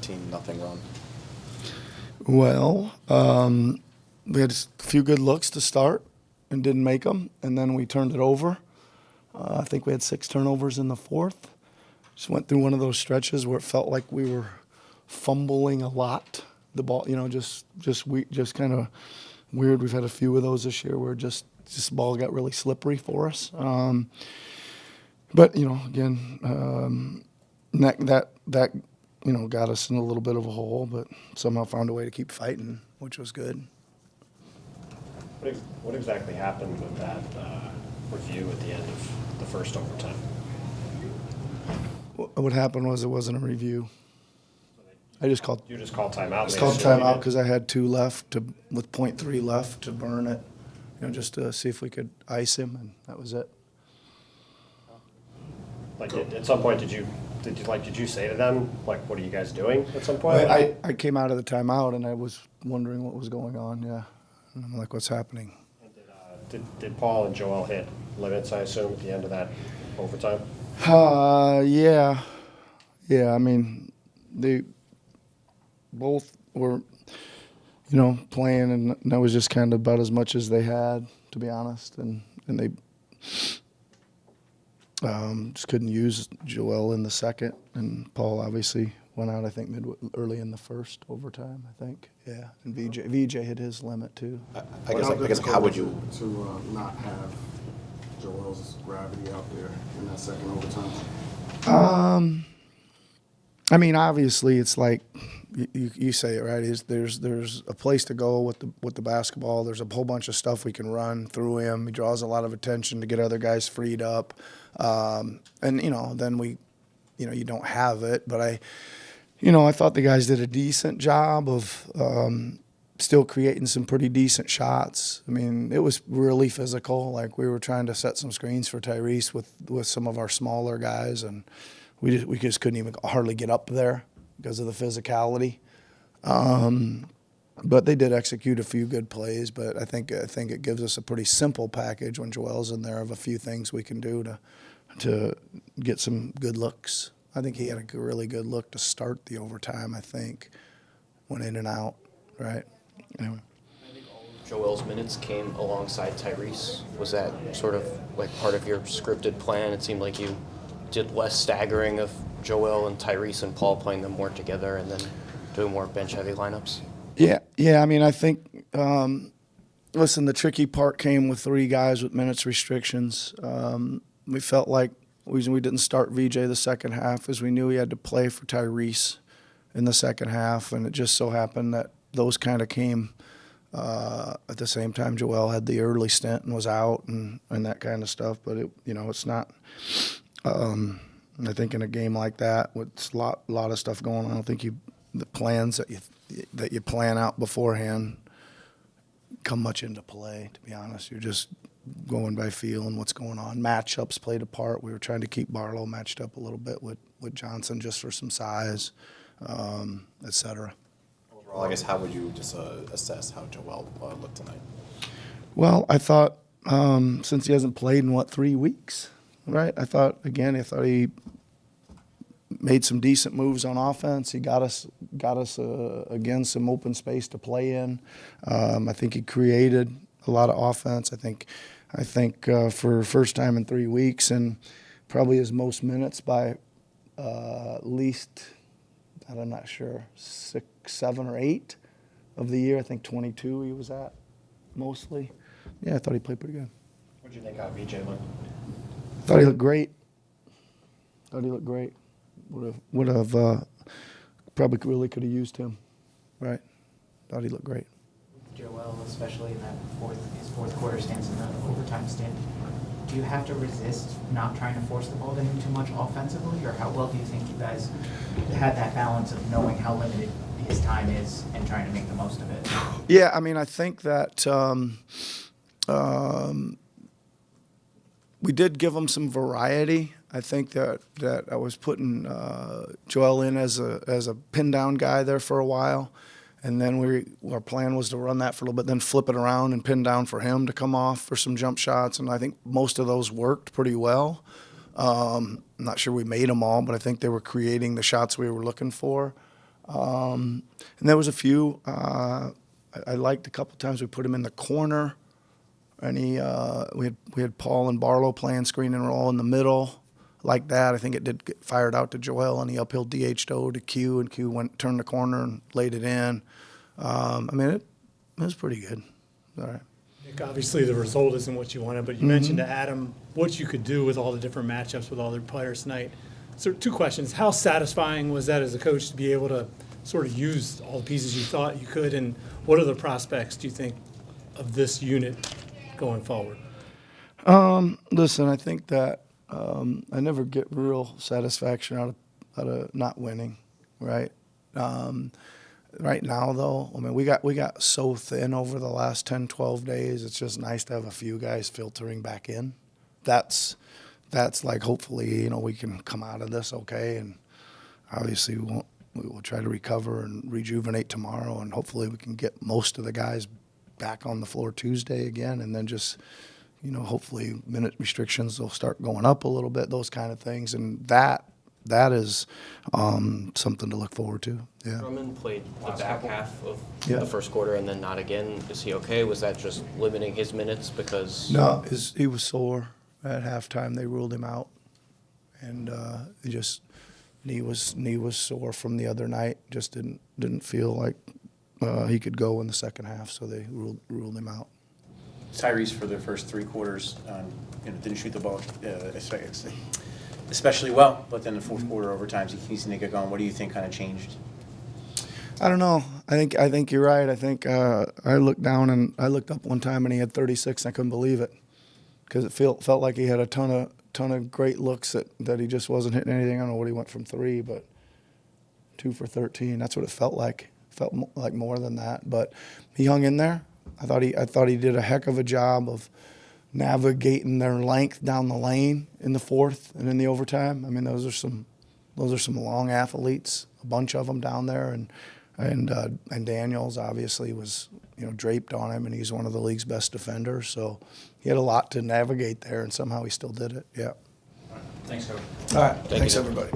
14-0 run? Well, we had a few good looks to start and didn't make them, and then we turned it over. I think we had 6 turnovers in the fourth. Just went through one of those stretches where it felt like we were fumbling a lot. The ball, just kind of weird. We've had a few of those this year where just the ball got really slippery for us. But again, that got us in a little bit of a hole, but somehow found a way to keep fighting, which was good. What exactly happened with that review at the end of the first overtime? What happened was it wasn't a review. You just called timeout. Just called timeout because I had 2 left with .3 left to burn it, just to see if we could ice him, and that was it. Like at some point, did you say to them, like, what are you guys doing at some point? I came out of the timeout and I was wondering what was going on. Yeah, and I'm like, what's happening? Did Paul and Joel hit limits, I assume, at the end of that overtime? Yeah. I mean, they both were, playing, and that was just kind of about as much as they had, to be honest. And they just couldn't use Joel in the second, and Paul obviously went out, I think, early in the first overtime, I think. Yeah, and VJ hit his limit too. I guess how would you to not have Joel's gravity out there in that second overtime? I mean, obviously, it's like you say it right. There's a place to go with the basketball. There's a whole bunch of stuff we can run through him. He draws a lot of attention to get other guys freed up, and then you don't have it. But I thought the guys did a decent job of still creating some pretty decent shots. I mean, it was really physical. Like, we were trying to set some screens for Tyrese with some of our smaller guys, and we just couldn't even hardly get up there because of the physicality. But they did execute a few good plays. But I think it gives us a pretty simple package when Joel's in there of a few things we can do to get some good looks. I think he had a really good look to start the overtime. I think went in and out, right? Anyway. I think all of Joel's minutes came alongside Tyrese. Was that sort of like part of your scripted plan? It seemed like you did less staggering of Joel and Tyrese and Paul playing them more together, and then doing more bench-heavy lineups. Yeah. I mean, I think. Listen, the tricky part came with 3 guys with minutes restrictions. We felt like the reason we didn't start VJ the second half is we knew he had to play for Tyrese in the second half, and it just so happened that those kind of came at the same time. Joel had the early stint and was out and that kind of stuff, but it's not. I think in a game like that with a lot of stuff going on, I don't think the plans that you plan out beforehand come much into play. To be honest, you're just going by feel and what's going on. Matchups played a part. We were trying to keep Barlow matched up a little bit with Johnson just for some size, et cetera. Overall, I guess how would you just assess how Joel looked tonight? Well, I thought since he hasn't played in 3 weeks, right? I thought he made some decent moves on offense. He got us again some open space to play in. I think he created a lot of offense. I think for first time in 3 weeks, and probably his most minutes by at least, I'm not sure, 6, 7, or 8 of the year. I think 22 he was at mostly. Yeah, I thought he played pretty good. What did you think of VJ look? Thought he looked great. Would have probably really could have used him, right? Thought he looked great. Joel, especially in his fourth quarter stance in the overtime stint, do you have to resist not trying to force the ball to him too much offensively, or how well do you think you guys had that balance of knowing how limited his time is and trying to make the most of it? Yeah, I mean, I think that we did give him some variety. I think that I was putting Joel in as a pin down guy there for a while, and then our plan was to run that for a little bit, then flip it around and pin down for him to come off for some jump shots, and I think most of those worked pretty well. I'm not sure we made them all, but I think they were creating the shots we were looking for. And there was a few. I liked a couple times we put him in the corner, and we had Paul and Barlow playing screen and roll in the middle, like that. I think it did get fired out to Joel, and he uphill DH'd to Q, and Q turned the corner and laid it in. I mean, it was pretty good. All right. Nick, obviously the result isn't what you wanted, but you mentioned to Adam what you could do with all the different matchups with all the players tonight. So 2 questions. How satisfying was that as a coach to be able to sort of use all the pieces you thought you could, and what are the prospects, do you think, of this unit going forward? Listen, I think that I never get real satisfaction out of not winning, right? Right now, though, I mean, we got so thin over the last 10, 12 days. It's just nice to have a few guys filtering back in. That's like, hopefully, we can come out of this okay, and obviously we will try to recover and rejuvenate tomorrow, and hopefully we can get most of the guys back on the floor Tuesday again, and then just, hopefully minute restrictions will start going up a little bit, those kind of things, and that is something to look forward to. Yeah. Drummond played the back half of Yeah. the first quarter and then not again. Is he okay? Was that just limiting his minutes because? No, he was sore at halftime. They ruled him out, and he just knee was sore from the other night. Just didn't feel like he could go in the second half, so they ruled him out. Tyrese for the first 3 quarters, didn't shoot the ball especially well, but then the fourth quarter overtimes he keeps to get going. What do you think kind of changed? I don't know. I think you're right. I think I looked down and I looked up one time and he had 36. And I couldn't believe it because it felt like he had a ton of great looks that he just wasn't hitting anything. I don't know what he went from 3, but 2 for 13. That's what it felt like. Felt like more than that, but he hung in there. I thought he did a heck of a job of navigating their length down the lane in the fourth and in the overtime. I mean, those are some long athletes, a bunch of them down there, and Daniels obviously was draped on him, and he's one of the league's best defenders. So he had a lot to navigate there, and somehow he still did it. Yeah. Thanks, Coach. All right. you, Thanks, Nick. everybody.